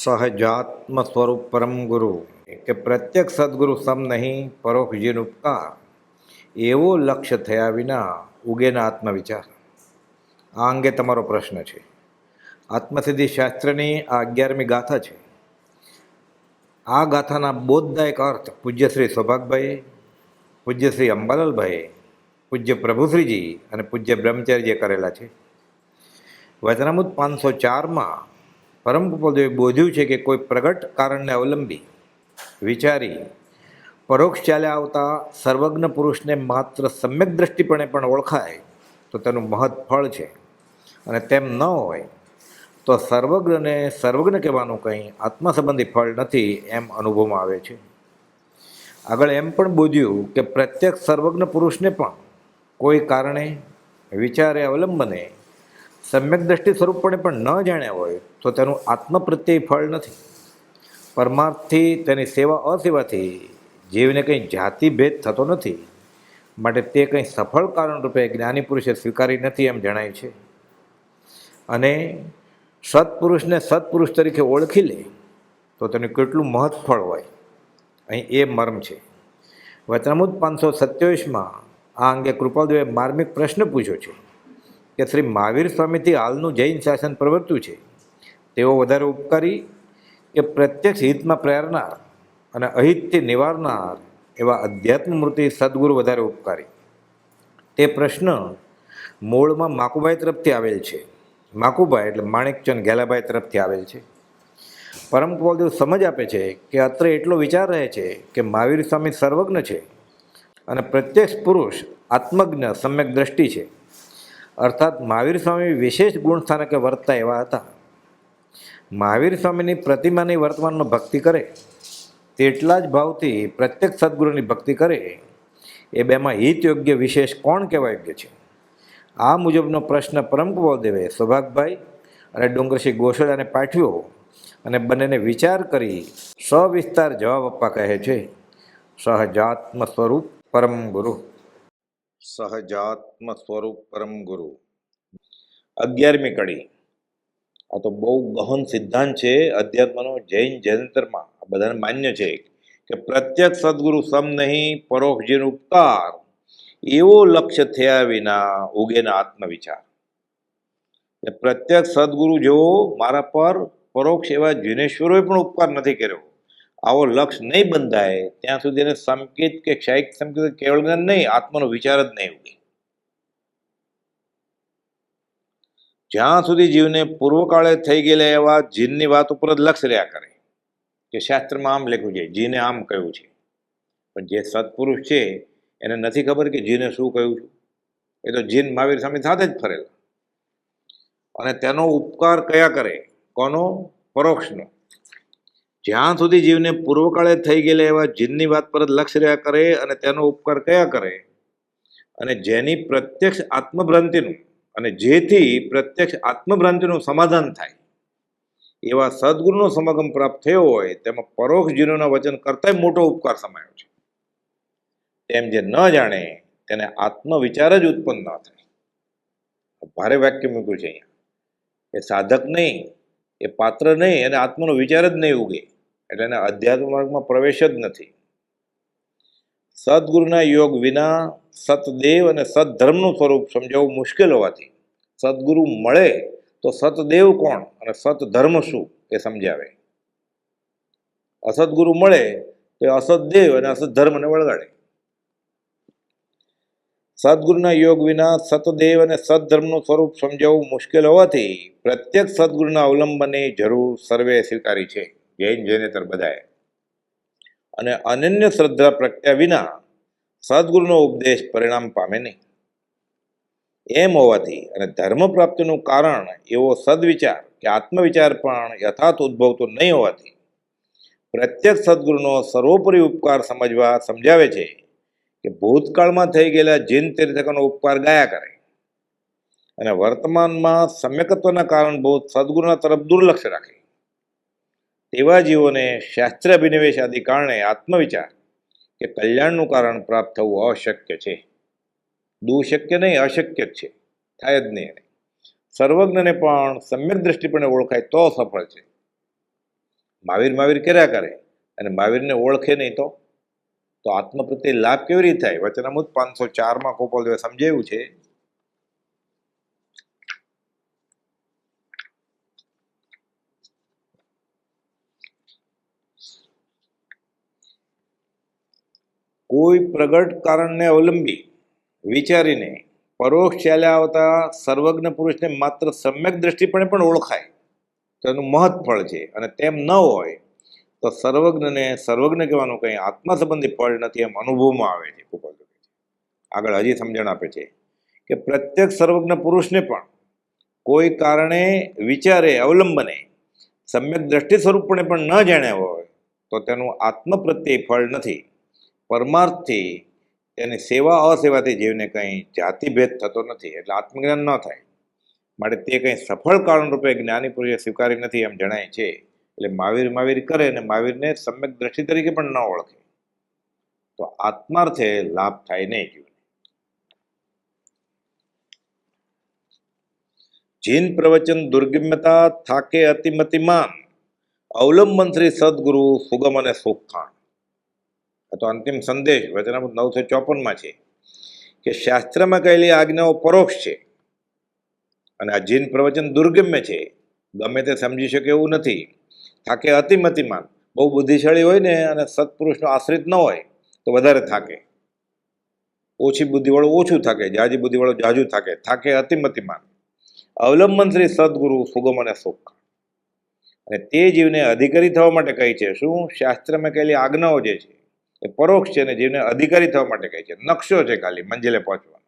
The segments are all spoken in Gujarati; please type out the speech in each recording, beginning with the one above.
સહજાત્મ સ્વરૂપ પરમ ગુરુ કે પ્રત્યક્ષ સદગુરુ સમ નહીં પરોક્ષ જીન ઉપકાર એવો લક્ષ્ય થયા વિના ઉગેના આત્મવિચાર. આ અંગે તમારો પ્રશ્ન છે. આત્મસિદ્ધિ શાસ્ત્રની આ 11મી ગાથા છે. આ ગાથાના બોધદાયક અર્થ પૂજ્ય શ્રી સૌભાગભાઈ, પૂજ્ય શ્રી અંબાલાલભાઈ, પૂજ્ય પ્રભુશ્રીજી અને પૂજ્ય બ્રહ્મચારીજીએ કરેલા છે. વચનામૃત 504માં પરમ કૃપાદેવે બોધ્યું છે કે કોઈ પ્રગટ કારણને અવલંબી વિચારી પરોક્ષ ચાલ્યા આવતા સર્વજ્ઞ પુરુષને માત્ર સમ્યક દ્રષ્ટિપણે પણ ઓળખાય તો તેનું મહৎ ફળ છે, અને તેમ ન હોય તો સર્વજ્ઞને સર્વજ્ઞ કહેવાનું કંઈ આત્મા સંબંધી ફળ નથી એમ અનુભવમાં આવે છે. આગળ એમ પણ બોધ્યું કે પ્રત્યક્ષ સર્વજ્ઞ પુરુષને પણ કોઈ કારણે વિચારે અવલંબને સમ્યક દ્રષ્ટિ સ્વરૂપપણે પણ ન જાણ્યા હોય તો તેનું આત્મ પ્રત્યય ફળ નથી. પરમાર્થથી તેની સેવા અસેવાથી જીવને કંઈ જાતિ ભેદ થતો નથી, માટે તે કંઈ સફળ કારણ રૂપે જ્ઞાની પુરુષે સ્વીકારી નથી એમ જણાય છે. અને સત્પુરુષને સત્પુરુષ તરીકે ઓળખી લે તો તેનું કેટલું મહત્ફળ હોય, અહીં એ મર્મ છે. વચનામૃત 527માં આ અંગે કૃપાલદેવે માર્મિક પ્રશ્ન પૂછ્યો છે કે શ્રી મહાવીર સ્વામીથી હાલનું જૈન શાસન પ્રવર્ત્યું છે, તેઓ વધારે ઉપકારી કે પ્રત્યક્ષ હિતમાં પ્રેરનાર અને અહિતથી નિવારનાર એવા અધ્યાત્મમૂર્તિ સદગુરુ વધારે ઉપકારી? તે પ્રશ્ન મૂળમાં માકુભાઈ તરફથી આવેલ છે. માકુભાઈ એટલે માણેકચંદ ઘેલાભાઈ તરફથી આવેલ છે. પરમ કૃપાલદેવ સમજ આપે છે કે અત્રે એટલો વિચાર રહે છે કે મહાવીર સ્વામી સર્વજ્ઞ છે અને પ્રત્યક્ષ પુરુષ આત્મજ્ઞ સમ્યક દ્રષ્ટિ છે. અર્થાત મહાવીર સ્વામી વિશેષ ગુણ સ્થાનકે વર્તતા એવા હતા. મહાવીર સ્વામીની પ્રતિમાની વર્તમાનનો ભક્તિ કરે તેટલા જ ભાવથી પ્રત્યક્ષ સદગુરુની ભક્તિ કરે, એ બેમાં હિત યોગ્ય વિશેષ કોણ કહેવા યોગ્ય છે? આ મુજબનો પ્રશ્ન પરમ કૃપાલદેવે સૌભાગભાઈ અને ડુંગરસિંહ ગોસડાને પાઠવ્યો અને બંનેને વિચાર કરી સવિસ્તાર જવાબ આપવા કહે છે. સહજાત્મ સ્વરૂપ પરમ ગુરુ. સહજાત્મ સ્વરૂપ પરમ ગુરુ 11મી કડી. આ તો બહુ ગહન સિદ્ધાંત છે અધ્યાત્મનો. જૈન જયંતરમાં આ બધાને માન્ય છે કે પ્રત્યક્ષ સદગુરુ સમ નહીં પરોક્ષ જીન ઉપકાર એવો લક્ષ્ય થયા વિના ઉગેના આત્મવિચાર. પ્રત્યક્ષ સદગુરુ જેવો મારા પર પરોક્ષ એવા જીનેશ્વરોએ પણ ઉપકાર નથી કર્યો, આવો લક્ષ્ય નહીં બંધાય ત્યાં સુધી એને સંકેત કે ક્ષયિક સંકેત કેવળ જ્ઞાન નહીં, આત્માનો વિચાર જ નહીં ઉગે. જ્યાં સુધી જીવને પૂર્વકાળે થઈ ગયેલા એવા જીનની વાત ઉપર જ લક્ષ્ય રહ્યા કરે કે શાસ્ત્રમાં આમ લખ્યું છે, જીને આમ કહ્યું છે, પણ જે સત્પુરુષ છે એને નથી ખબર કે જીને શું કહ્યું છે. એ તો જીન મહાવીર સ્વામી સાથે જ ફરેલા, અને તેનો ઉપકાર કયા કરે? કોનો? પરોક્ષનો. જ્યાં સુધી જીવને પૂર્વકાળે થઈ ગયેલા એવા જીનની વાત પર જ લક્ષ્ય રહ્યા કરે અને તેનો ઉપકાર કયા કરે? અને જેની પ્રત્યક્ષ આત્મભ્રાંતિનું અને જેથી પ્રત્યક્ષ આત્મભ્રાંતિનું સમાધાન થાય એવા સદગુરુનો સમાગમ પ્રાપ્ત થયો હોય તેમાં પરોક્ષ જીનોના વચન કરતાં મોટો ઉપકાર સમાયો છે. તેમ જે ન જાણે તેને આત્મવિચાર જ ઉત્પન્ન ન થાય. ભારે વાક્ય મૂક્યું છે અહીંયા. એ સાધક નહીં, એ પાત્ર નહીં, અને આત્માનો વિચાર જ નહીં ઉગે એટલે એને અધ્યાત્મ માર્ગમાં પ્રવેશ જ નથી. સદગુરુના યોગ વિના સતદેવ અને સદધર્મનું સ્વરૂપ સમજાવવું મુશ્કેલ હોવાથી સદગુરુ મળે તો સતદેવ કોણ અને સતધર્મ શું એ સમજાવે. અસદગુરુ મળે તો અસતદેવ અને અસતધર્મને વળગાડે. સદગુરુના યોગ વિના સતદેવ અને સદધર્મનું સ્વરૂપ સમજાવવું મુશ્કેલ હોવાથી પ્રત્યક્ષ સદગુરુના અવલંબનની જરૂર સર્વે સ્વીકારી છે, જૈન જૈનેતર બધાએ. અને અનન્ય શ્રદ્ધા પ્રગટ્યા વિના સદગુરુનો ઉપદેશ પરિણામ પામે નહીં. એમ હોવાથી અને ધર્મ પ્રાપ્તિનું કારણ એવો સદવિચાર કે આત્મવિચાર પણ યથાર્થ ઉદ્ભવતો નહીં હોવાથી પ્રત્યક્ષ સદગુરુનો સર્વોપરી ઉપકાર સમજાવે છે કે ભૂતકાળમાં થઈ ગયેલા જીન તીર્થકોનો ઉપકાર ગાયા કરે અને વર્તમાનમાં સમ્યકત્વના કારણભૂત સદગુરુના તરફ દુર્લક્ષ રાખે. તેવા જીવોને શાસ્ત્ર અભિનિવેશ આદિ કારણે આત્મવિચાર કે કલ્યાણનું કારણ પ્રાપ્ત થવું અશક્ય છે. દુઃશક્ય નહીં, અશક્ય જ છે, થાય જ નહીં. સર્વજ્ઞને પણ સમ્યક દ્રષ્ટિપણે ઓળખાય તો સફળ છે. મહાવીર મહાવીર કર્યા કરે અને મહાવીરને ઓળખે નહીં તો આત્મ પ્રત્યે લાભ કેવી રીતે થાય? વચનામૃત 504માં ગોપાલદેવે સમજાવ્યું છે. કોઈ પ્રગટ કારણને અવલંબી વિચારીને પરોક્ષ ચાલ્યા આવતા સર્વજ્ઞ પુરુષને માત્ર સમ્યક દ્રષ્ટિપણે પણ ઓળખાય તો એનું મહત્ ફળ છે, અને તેમ ન હોય તો સર્વજ્ઞને સર્વજ્ઞ કહેવાનું કંઈ આત્મા સંબંધી ફળ નથી એમ અનુભવમાં આવે છે. આગળ હજી સમજણ આપે છે કે પ્રત્યેક સર્વજ્ઞ પુરુષને પણ કોઈ કારણે વિચારે અવલંબને સમ્યક દ્રષ્ટિ સ્વરૂપણે પણ ન જાણ્યા હોય તો તેનું આત્મ પ્રત્યે ફળ નથી. પરમાર્થથી તેની સેવા અસેવાથી જીવને કંઈ જાતિભેદ થતો નથી, એટલે આત્મજ્ઞાન ન થાય. માટે તે કંઈ સફળ કારણ રૂપે જ્ઞાની પુરુષે સ્વીકારી નથી એમ જણાય છે. એટલે મહાવીર મહાવીર કરે અને મહાવીરને સમ્યક દ્રષ્ટિ તરીકે પણ ન ઓળખે તો આત્માર્થે લાભ થાય નહીં. જીન પ્રવચન દુર્ગમ્યતા થાકે અતિમતિમાન અવલંબન શ્રી સદગુરુ સુગમ અને સુખાણ. તો અંતિમ સંદેશ વચનામૃત 954માં છે કે શાસ્ત્રમાં કહેલી આજ્ઞાઓ પરોક્ષ છે અને આ જીન પ્રવચન દુર્ગમ્ય છે, ગમે તે સમજી શકે એવું નથી. થાકે અતિમતિમાન, બહુ બુદ્ધિશાળી હોય ને અને સત્પુરુષનો આશ્રિત ન હોય તો વધારે થાકે. ઓછી બુદ્ધિવાળો ઓછું થાકે, જાજી બુદ્ધિવાળો જાજુ થાકે. થાકે અતિમતિમાન અવલંબન શ્રી સદગુરુ સુગમ અને સુખ. અને તે જીવને અધિકારી થવા માટે કહી છે. શું? શાસ્ત્રમાં કહેલી આજ્ઞાઓ જે છે એ પરોક્ષ છે અને જીવને અધિકારી થવા માટે કહી છે. નકશો છે ખાલી મંજિલે પહોંચવાનો.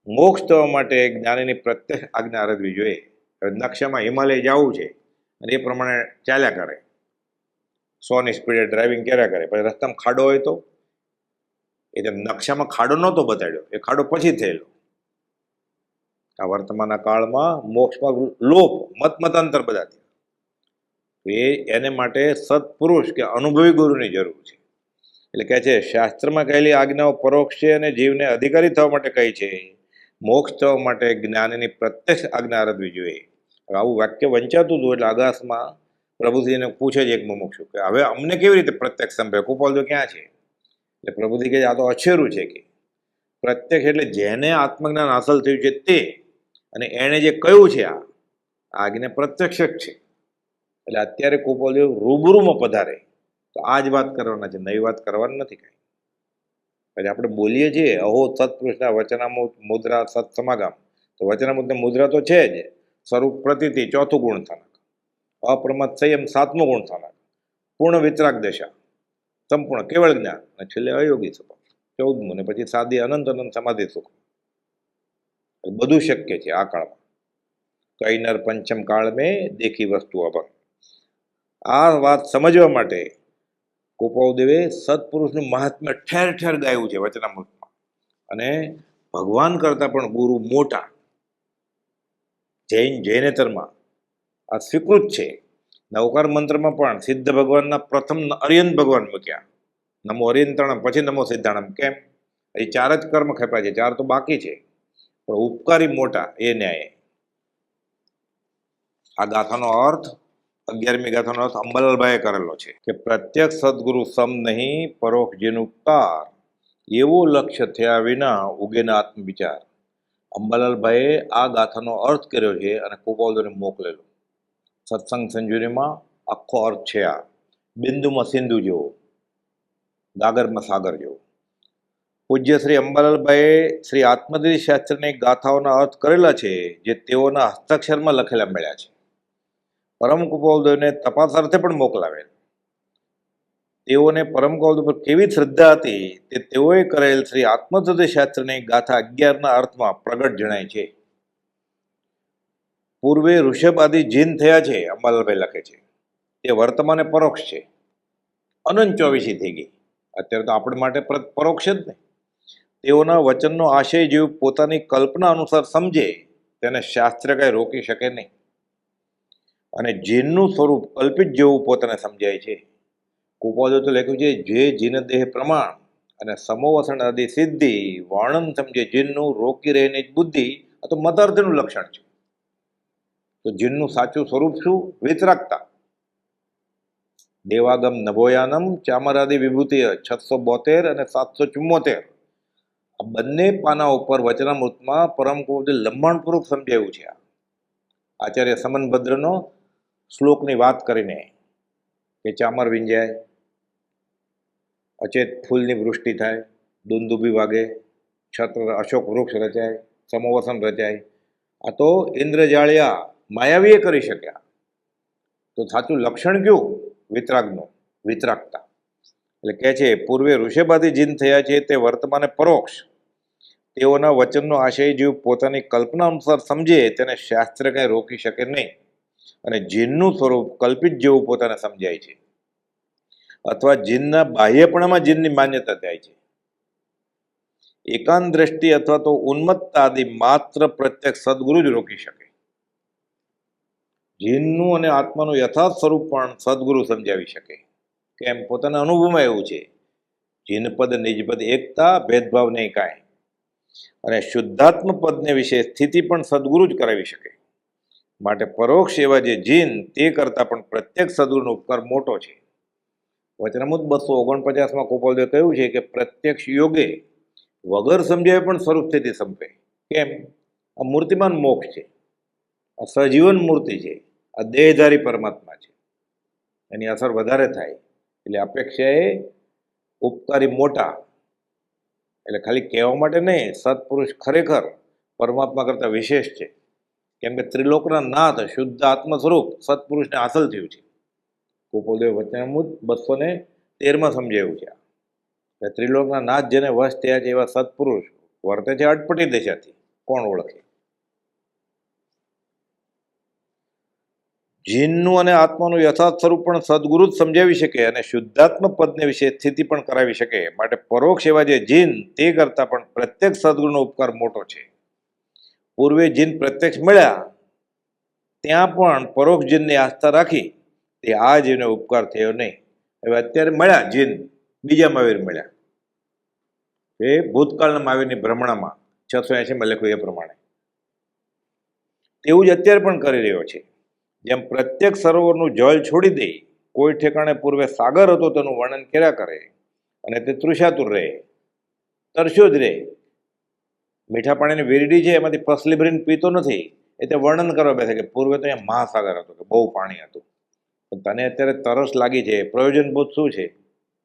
મોક્ષ થવા માટે જ્ઞાનીની પ્રત્યક્ષ આજ્ઞા આરાધવી જોઈએ. હવે નકશામાં હિમાલય જવું છે અને એ પ્રમાણે ચાલ્યા કરે, 100ની સ્પીડે ડ્રાઇવિંગ કર્યા કરે, પછી રસ્તામાં ખાડો હોય તો એ નકશામાં ખાડો નહોતો બતાડ્યો, એ ખાડો પછી થયેલો. આ વર્તમાનના કાળમાં મોક્ષમાં લોપ મતાંતર બધા એને માટે સત્પુરુષ કે અનુભવી ગુરુની જરૂર છે. એટલે કહે છે શાસ્ત્રમાં કહેલી આજ્ઞાઓ પરોક્ષ છે અને જીવને અધિકારી થવા માટે કહી છે. મોક્ષ થવા માટે જ્ઞાનની પ્રત્યક્ષ આજ્ઞા આરાધવી જોઈએ. આવું વાક્ય વંચાતું હતું એટલે આગાસમાં પ્રભુજીને પૂછે છે એક મુમુક્ષુ કે હવે અમને કેવી રીતે પ્રત્યક્ષ સંભળે? કુપાલદેવ ક્યાં છે? એટલે પ્રભુજી કહે આ તો અછેરું છે કે પ્રત્યક્ષ એટલે જેને આત્મજ્ઞાન હાંસલ થયું છે તે, અને એણે જે કહ્યું છે આ આજ્ઞા પ્રત્યક્ષ જ છે. એટલે અત્યારે કુપાલદેવ રૂબરૂમાં પધારે તો આ જ વાત કરવાના છે, નવી વાત કરવાની નથી કાંઈ. પછી આપણે બોલીએ છીએ અહો સત્પુરુષના વચનામૃત મુદ્રા સત સમાગમ, તો વચનામૃતની મુદ્રા તો છે જ. સ્વરૂપ પ્રતીતિ 4થું ગુણ સ્થાનક, અપ્રમત સંયમ 7મું ગુણ સ્થાનક, પૂર્ણ વિતરાગ દશા, સંપૂર્ણ કેવળ જ્ઞાન, અને છેલ્લે અયોગી સુખ 14મું, ને પછી સાદી અનંત અનંત સમાધિ સુખ. બધું શક્ય છે આ કાળમાં. કઈ નર પંચમ કાળ મેં દેખી વસ્તુ અભંગ. આ વાત સમજવા માટે કુપાલદેવે સત્પુરુષનું મહાત્મ્ય ઠેર ઠેર ગાયું છે વચનામૃતમાં. અને ભગવાન કરતાં પણ ગુરુ મોટા જૈનેતરમાં આ સ્વીકૃત છે. નવકાર મંત્રમાં પણ સિદ્ધ ભગવાનના પ્રથમ અર્યંત ભગવાન મૂક્યા, નમો અર્યંતાણમ, પછી નમો સિદ્ધાણમ. કેમ? એ 4 જ કર્મ ખેપ્યા છે, 4 તો બાકી છે, પણ ઉપકારી મોટા એ ન્યાય. આ ગાથાનો અર્થ 11મી ગાથાનો અર્થ અંબાલાલભાઈએ કરેલો છે કે પ્રત્યક્ષ સદગુરુ સમ નહીં પરોક્ષ જેનું ઉપકાર, એવો લક્ષ્ય થયા વિના ઉગેના આત્મવિચાર. અંબાલાલભાઈએ આ ગાથાનો અર્થ કર્યો છે અને કુપાલદેવને મોકલેલો. સત્સંગ સંજીવનીમાં આખો અર્થ છે આ. બિંદુમાં સિંધુ જેવો, ગાગરમાં સાગર જેવો. પૂજ્ય શ્રી અંબાલાલભાઈએ શ્રી આત્મદિ શાસ્ત્રની ગાથાઓના અર્થ કરેલા છે જે તેઓના હસ્તાક્ષરમાં લખેલા મળ્યા છે. પરમ કુપાલદેવને તપાસ અર્થે પણ મોકલાવેલ. તેઓને પરમ કુપાલદેવ પર કેવી શ્રદ્ધા હતી તે તેઓએ કરેલ શ્રી આત્મતત્વ શાસ્ત્રની ગાથા 11ના અર્થમાં પ્રગટ જણાય છે. પૂર્વે ઋષભ આદિ જીન થયા છે, અંબાલાલભાઈ લખે છે, તે વર્તમાને પરોક્ષ છે. અનંત 24 થઈ ગઈ, અત્યારે તો આપણે માટે પરોક્ષ જ ને. તેઓના વચનનો આશય જેવું પોતાની કલ્પના અનુસાર સમજે તેને શાસ્ત્ર કંઈ રોકી શકે નહીં. અને જીનનું સ્વરૂપ કલ્પિત જેવું પોતાને સમજાય છે. કુપાલદેવ તો લખ્યું છે જે જીન દેહ પ્રમાણ અને સમોવસણ આદિ સિદ્ધિ વર્ણન સમજે જીનનું રોકી રહીને જ બુદ્ધિ, આ તો મતાર્થનું લક્ષણ છે. તો જીનનું સાચું સ્વરૂપ શું? વિતરાગતા. દેવાગમ નભોયાનમ ચામરાદિ વિભૂતિ 672 અને 774, આ બંને પાના ઉપર વચનામૃતમાં પરમ કુંવરજી લંબાણપૂર્વક સમજાવ્યું છે. આચાર્ય સમનભદ્રનો શ્લોકની વાત કરીને કે ચામર વિંજાય, અચેત ફૂલની વૃષ્ટિ થાય, દુંદુભી વાગે, છત્ર અશોક વૃક્ષ રચાય, સમોવસન રચાય, આ તો ઇન્દ્રજાળિયા માયાવીએ કરી શક્યા. તો સાચું લક્ષણ કયું વિતરાગનું? વિતરાગતા. એટલે કહે છે પૂર્વે ઋષભાદી જીન થયા છે તે વર્તમાને પરોક્ષ. તેઓના વચનનો આશય જેવું પોતાની કલ્પના અનુસાર સમજે તેને શાસ્ત્ર કંઈ રોકી શકે નહીં, અને જીનનું સ્વરૂપ કલ્પિત જેવું પોતાને સમજાય છે, અથવા જીનના બાહ્યપણામાં જીનની માન્યતા થાય છે. એકાંત દ્રષ્ટિ અથવા તો ઉન્મત્તા આદિ માત્ર પ્રત્યક્ષ સદગુરુ જ રોકી શકે. જીનનું અને આત્માનું યથાર્થ સ્વરૂપ પણ સદગુરુ સમજાવી શકે. કેમ? પોતાના અનુભવમાં એવું છે. જીનપદ નિજપદ એકતા, ભેદભાવ નહીં કાંઈ. અને શુદ્ધાત્મ પદને વિશે સ્થિતિ પણ સદગુરુ જ કરાવી શકે. માટે પરોક્ષ એવા જે જીન તે કરતાં પણ પ્રત્યક્ષ સદગુરુનો ઉપકાર મોટો છે. વચનામૃત 249માં ગોપાલદેવે કહ્યું છે કે પ્રત્યક્ષ યોગે વગર સમજાવે પણ સ્વરૂપ સ્થિતિ સંપે. કેમ? આ મૂર્તિમાન મોક્ષ છે, આ સજીવન મૂર્તિ છે, આ દેહધારી પરમાત્મા છે. એની અસર વધારે થાય એટલે અપેક્ષા એ ઉપકારી મોટા. એટલે ખાલી કહેવા માટે નહીં, સત્પુરુષ ખરેખર પરમાત્મા કરતાં વિશેષ છે. કેમ કે ત્રિલોકના નાથ શુદ્ધ આત્મ સ્વરૂપ સત્પુરુષને હાંસલ થયું છે. ગોપાલદેવ વચનામૃત 213માં સમજાવ્યું છે. ત્રિલોકના નાથ જેને વશ થયા છે એવા સત્પુરુષ વર્તે છે અટપટી દિશાથી, કોણ ઓળખે? જીનનું અને આત્માનું યથાર્થ સ્વરૂપ પણ સદગુરુ જ સમજાવી શકે અને શુદ્ધાત્મ પદને વિશે સ્થિતિ પણ કરાવી શકે. માટે પરોક્ષ એવા જે જીન તે કરતાં પણ પ્રત્યક્ષ સદગુરુનો ઉપકાર મોટો છે. પૂર્વે જીન પ્રત્યક્ષ મળ્યા ત્યાં પણ પરોક્ષ જીનની આસ્થા રાખી તે આ જીવને ઉપકાર થયો નહીં. હવે અત્યારે મળ્યા જીન, બીજા મહાવીર મળ્યા, એ ભૂતકાળના મહાવીરની ભ્રમણામાં 680માં લખ્યું એ પ્રમાણે તેવું જ અત્યારે પણ કરી રહ્યો છે. જેમ પ્રત્યક્ષ સરોવરનું જળ છોડી દે, કોઈ ઠેકાણે પૂર્વે સાગર હતો તેનું વર્ણન કર્યા કરે અને તે તૃષાતુર રહે, તરસ્યો જ રહે. મીઠા પાણીની વીરડી છે એમાંથી પસલી ભરીને પીતો નથી, એ તે વર્ણન કરવા બેસે કે પૂર્વે તો અહીંયા મહાસાગર હતો, કે બહુ પાણી હતું. તને અત્યારે તરસ લાગી છે, પ્રયોજનભૂત શું છે?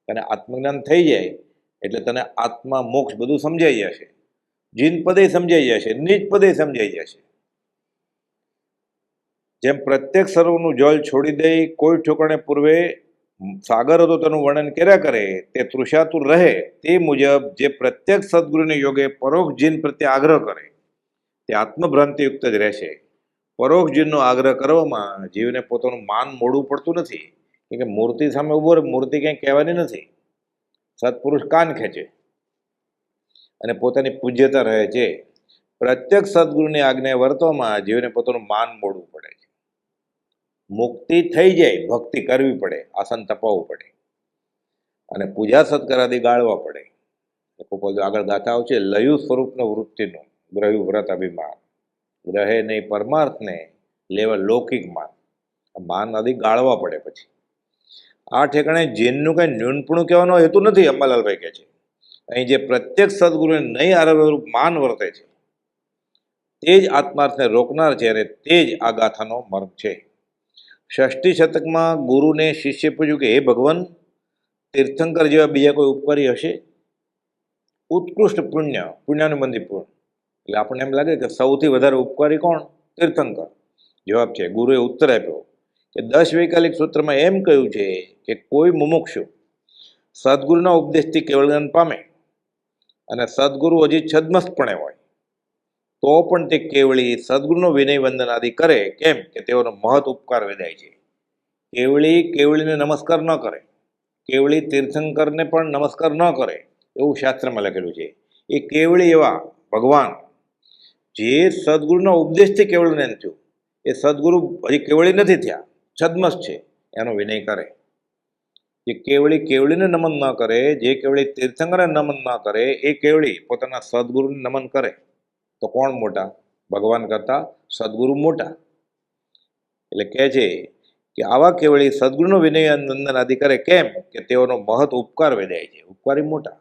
તને આત્મજ્ઞાન થઈ જાય એટલે તને આત્મા મોક્ષ બધું સમજાઈ જશે. જીન પદે સમજાઈ જશે, નિજ પદે સમજાઈ જશે. જેમ પ્રત્યેક સરોવરનું જળ છોડી દઈ કોઈ ઠેકાણે પૂર્વે સાગર હતો તેનું વર્ણન કર્યા કરે તે તૃષાતુર રહે, તે મુજબ જે પ્રત્યક્ષ સદગુરુને યોગે પરોક્ષ જીન પ્રત્યે આગ્રહ કરે તે આત્મભ્રાંતિયુક્ત જ રહેશે. પરોક્ષ જીનનો આગ્રહ કરવામાં જીવને પોતાનું માન મોડવું પડતું નથી, કે મૂર્તિ સામે ઉભો રહે, મૂર્તિ કંઈ કહેવાની નથી. સત્પુરુષ કાન ખેંચે અને પોતાની પૂજ્યતા રહે છે. પ્રત્યક્ષ સદગુરુની આજ્ઞાએ વર્તવામાં જીવને પોતાનું માન મોડવું પડે છે. મુક્તિ થઈ જાય, ભક્તિ કરવી પડે, આસન તપાવવું પડે અને પૂજા સત્કારાદી ગાળવા પડે. આગળ ગાથા આવશે, લયું સ્વરૂપનું વૃત્તિનું ગ્રહ્યું વ્રત અભિમાન, ગ્રહે નહીં પરમાર્થને લેવા લૌકિક માન. માન આદિ ગાળવા પડે. પછી આ ઠેકાણે જીનનું કંઈ ન્યૂનપણું કહેવાનો હેતુ નથી. અંબાલાલભાઈ કહે છે અહીં જે પ્રત્યક્ષ સદગુરુને નહીં આરોપ માન વર્તે છે તે જ આત્માર્થને રોકનાર છે અને તે જ આ ગાથાનો મર્મ છે. 6ઠ્ઠી શતકમાં ગુરુને શિષ્ય પૂછ્યું કે હે ભગવાન, તીર્થંકર જેવા બીજા કોઈ ઉપકારી હશે? ઉત્કૃષ્ટ પુણ્યાનુબંધી પૂર્ણ. એટલે આપણને એમ લાગે કે સૌથી વધારે ઉપકારી કોણ? તીર્થંકર. જવાબ છે, ગુરુએ ઉત્તર આપ્યો કે 10 વૈકાલિક સૂત્રમાં એમ કહ્યું છે કે કોઈ મુમુક્ષુ સદગુરુના ઉપદેશથી કેવળ જ્ઞાન પામે અને સદગુરુ હજી છદ્મસ્તપણે હોય તો પણ તે કેવળી સદગુરુનો વિનય વંદન આદિ કરે. કેમ કે તેઓનો મહત ઉપકાર વેદાય છે. કેવળીને નમસ્કાર ન કરે, કેવળી તીર્થંકરને પણ નમસ્કાર ન કરે એવું શાસ્ત્રમાં લખેલું છે. એ કેવળી એવા ભગવાન જે સદગુરુના ઉપદેશથી કેવળ જ્ઞાન થયું, એ સદગુરુ હજી કેવળી નથી થયા, છદ્મસ્ત છે, એનો વિનય કરે. જે કેવળીને નમન ન કરે, જે કેવળી તીર્થંકરને નમન ન કરે, એ કેવળી પોતાના સદગુરુને નમન કરે તો કોણ મોટા? ભગવાન કરતા સદગુરુ મોટા. એટલે કહે છે કે આવા કેવળી સદગુરુનો વિનય વંદન આદિ કરે. કેમ કે તેઓનો મહત ઉપકાર વેદાય છે, ઉપકારી મોટા.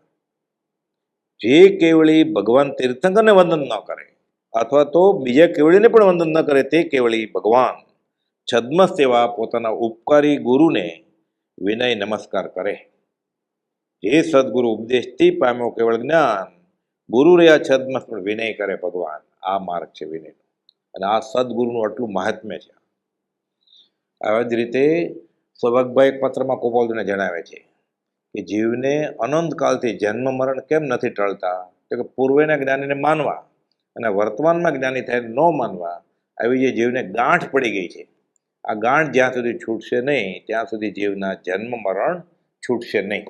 જે કેવળી ભગવાન તીર્થંકરને વંદન ન કરે અથવા તો બીજા કેવળીને પણ વંદન ન કરે, તે કેવળી ભગવાન છદ્મસ તેવા પોતાના ઉપકારી ગુરુને વિનય નમસ્કાર કરે. જે સદગુરુ ઉપદેશથી પામ્યો કેવળ જ્ઞાન, ગુરુ રહ્યા છદ્મસ પણ વિનય કરે ભગવાન. આ માર્ગ છે વિનય, અને આ સદગુરુનું આટલું મહાત્મ્ય છે. આવી જ રીતે સૌભાગભાઈ એક પત્રમાં ગોપાલજીને જણાવે છે કે જીવને અનંતકાળથી જન્મ મરણ કેમ નથી ટળતા? તો કે પૂર્વેના જ્ઞાનીને માનવા અને વર્તમાનમાં જ્ઞાની થાય ન માનવા, આવી જે જીવને ગાંઠ પડી ગઈ છે, આ ગાંઠ જ્યાં સુધી છૂટશે નહીં ત્યાં સુધી જીવના જન્મ મરણ છૂટશે નહીં.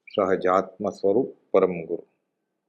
સહજાત્મ સ્વરૂપ પરમ ગુરુ.